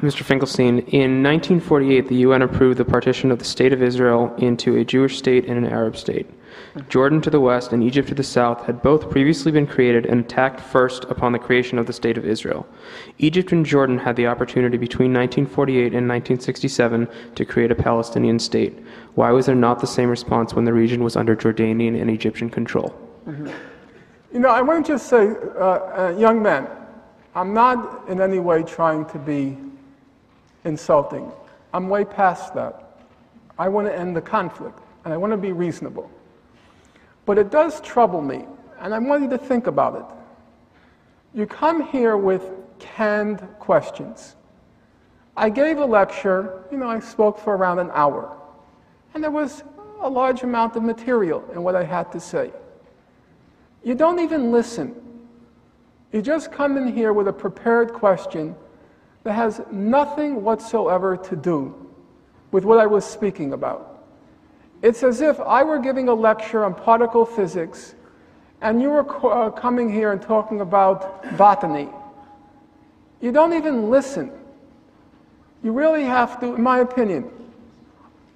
Mr. Finkelstein, in 1948, the UN approved the partition of the State of Israel into a Jewish state and an Arab state. Jordan to the west and Egypt to the south had both previously been created and attacked first upon the creation of the State of Israel. Egypt and Jordan had the opportunity between 1948 and 1967 to create a Palestinian state. Why was there not the same response when the region was under Jordanian and Egyptian control? You know, I want to just say, young men, I'm not in any way trying to be insulting. I'm way past that. I want to end the conflict, and I want to be reasonable. But it does trouble me, and I want you to think about it. You come here with canned questions. I gave a lecture, I spoke for around an hour, and there was a large amount of material in what I had to say. You don't even listen. You just come in here with a prepared question that has nothing whatsoever to do with what I was speaking about. It's as if I were giving a lecture on particle physics and you were coming here and talking about botany. You don't even listen. You really have to, in my opinion,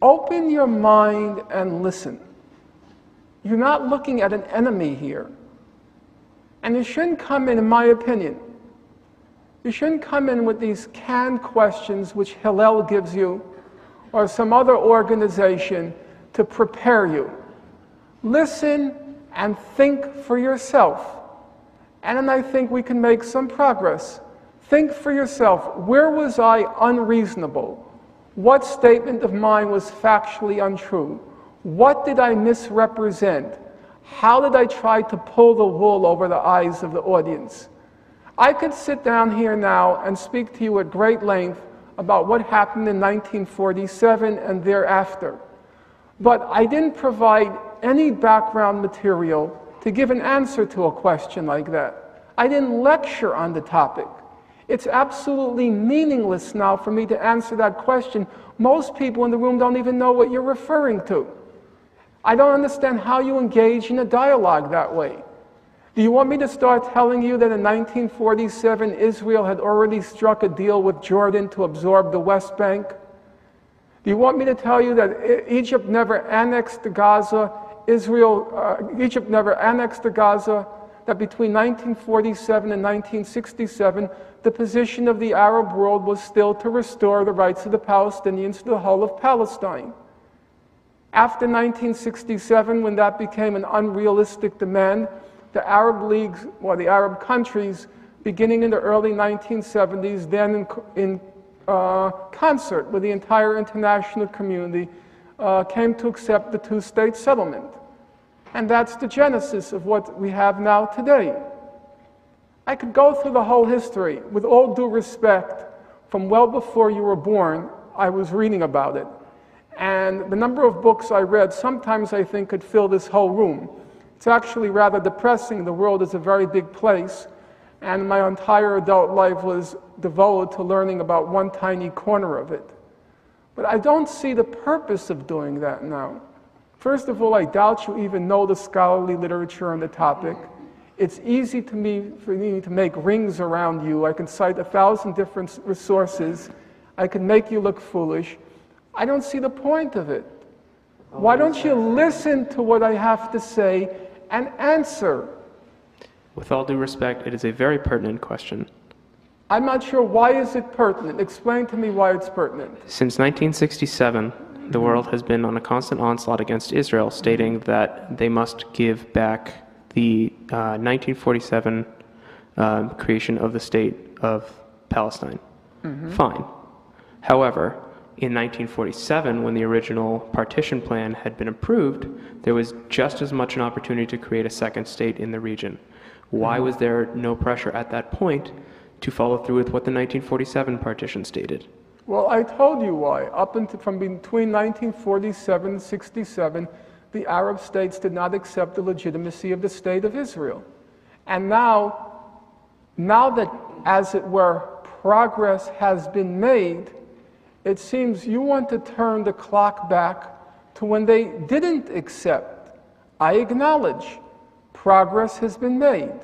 open your mind and listen. You're not looking at an enemy here. And you shouldn't come in my opinion, you shouldn't come in with these canned questions which Hillel gives you or some other organization to prepare you. Listen and think for yourself. And then I think we can make some progress. Think for yourself, where was I unreasonable? What statement of mine was factually untrue? What did I misrepresent? How did I try to pull the wool over the eyes of the audience? I could sit down here now and speak to you at great length about what happened in 1947 and thereafter. But I didn't provide any background material to give an answer to a question like that. I didn't lecture on the topic. It's absolutely meaningless now for me to answer that question. Most people in the room don't even know what you're referring to. I don't understand how you engage in a dialogue that way. Do you want me to start telling you that in 1947 Israel had already struck a deal with Jordan to absorb the West Bank? Do you want me to tell you that Egypt never annexed Gaza, Egypt never annexed Gaza, that between 1947 and 1967, the position of the Arab world was still to restore the rights of the Palestinians to the whole of Palestine? After 1967, when that became an unrealistic demand, the Arab leagues, or the Arab countries, beginning in the early 1970s, then in concert with the entire international community, came to accept the two-state settlement. And that's the genesis of what we have now today. I could go through the whole history. With all due respect, from well before you were born, I was reading about it. And the number of books I read, sometimes I think could fill this whole room. It's actually rather depressing. The world is a very big place, and my entire adult life was devoted to learning about one tiny corner of it. But I don't see the purpose of doing that now. First of all, I doubt you even know the scholarly literature on the topic. It's easy for me to make rings around you. I can cite 1,000 different resources. I can make you look foolish. I don't see the point of it. Why don't you listen to what I have to say and answer? With all due respect, it is a very pertinent question. I'm not sure why is it pertinent. Explain to me why it's pertinent. Since 1967, the world has been on a constant onslaught against Israel, stating that they must give back the 1947 creation of the state of Palestine. Fine. However, in 1947, when the original partition plan had been approved, there was just as much an opportunity to create a second state in the region. Why was there no pressure at that point to follow through with what the 1947 partition stated? Well, I told you why. From between 1947 and 67, the Arab states did not accept the legitimacy of the State of Israel. And now that, as it were, progress has been made, it seems you want to turn the clock back to when they didn't accept. I acknowledge progress has been made.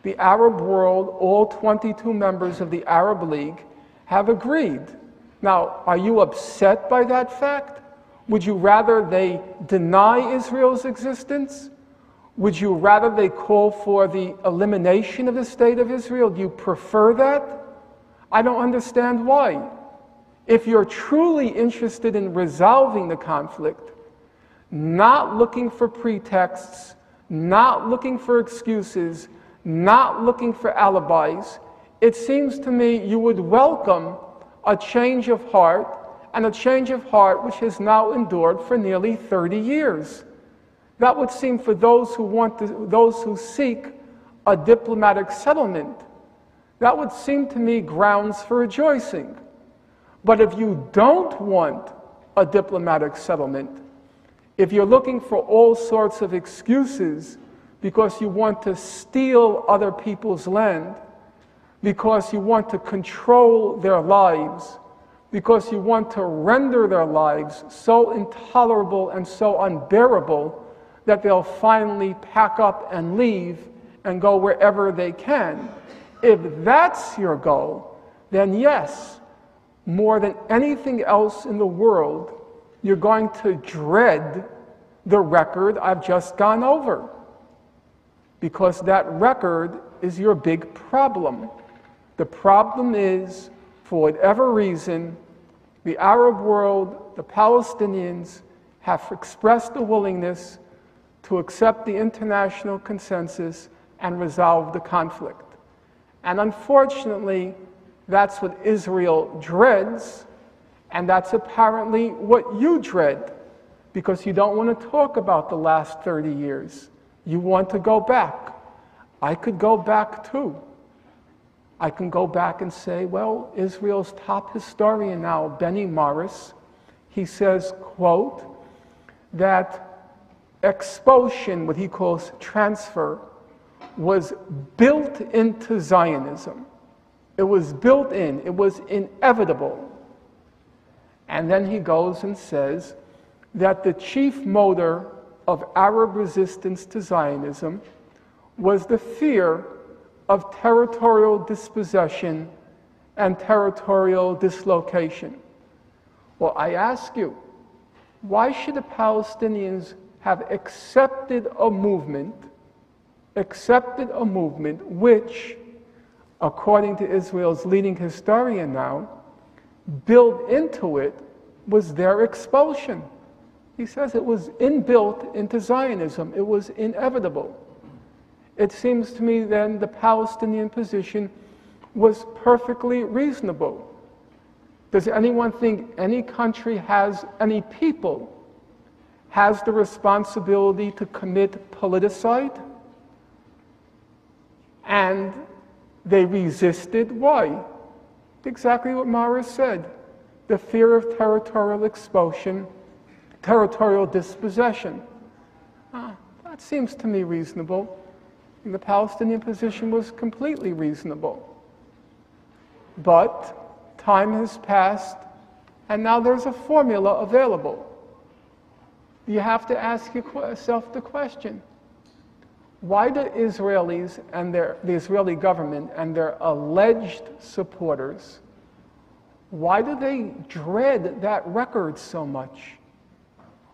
The Arab world, all 22 members of the Arab League, have agreed. Now, are you upset by that fact? Would you rather they deny Israel's existence? Would you rather they call for the elimination of the state of Israel? Do you prefer that? I don't understand why. If you're truly interested in resolving the conflict, not looking for pretexts, not looking for excuses, not looking for alibis, it seems to me you would welcome a change of heart, and a change of heart which has now endured for nearly 30 years. That would seem for those who seek a diplomatic settlement, that would seem to me grounds for rejoicing. But if you don't want a diplomatic settlement, if you're looking for all sorts of excuses because you want to steal other people's land, because you want to control their lives, because you want to render their lives so intolerable and so unbearable that they'll finally pack up and leave and go wherever they can. If that's your goal, then yes, more than anything else in the world, you're going to dread the record I've just gone over, because that record is your big problem. The problem is, for whatever reason, the Arab world, the Palestinians, have expressed a willingness to accept the international consensus and resolve the conflict. And unfortunately, that's what Israel dreads, and that's apparently what you dread, because you don't want to talk about the last 30 years. You want to go back. I could go back too. I can go back and say, well, Israel's top historian now, Benny Morris, he says, quote, that expulsion, what he calls transfer, was built into Zionism. It was built in, it was inevitable. And then he goes and says that the chief motor of Arab resistance to Zionism was the fear of territorial dispossession and territorial dislocation. Well, I ask you, why should the Palestinians have accepted a movement which, according to Israel's leading historian now, built into it was their expulsion? He says it was inbuilt into Zionism. It was inevitable. It seems to me then the Palestinian position was perfectly reasonable. Does anyone think any country has, any people, has the responsibility to commit politicide? And they resisted. Why? Exactly what Morris said. The fear of territorial expulsion, territorial dispossession. That seems to me reasonable. And the Palestinian position was completely reasonable. But time has passed, and now there's a formula available. You have to ask yourself the question, why do Israelis and the Israeli government and their alleged supporters, why do they dread that record so much?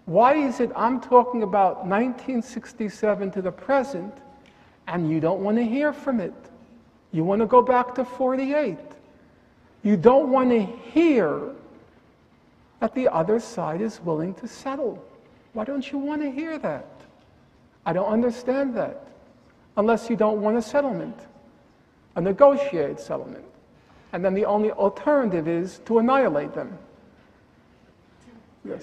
Why is it I'm talking about 1967 to the present, and you don't want to hear from it? You want to go back to 48. You don't want to hear that the other side is willing to settle. Why don't you want to hear that? I don't understand that, unless you don't want a settlement, a negotiated settlement. And then the only alternative is to annihilate them. Yes.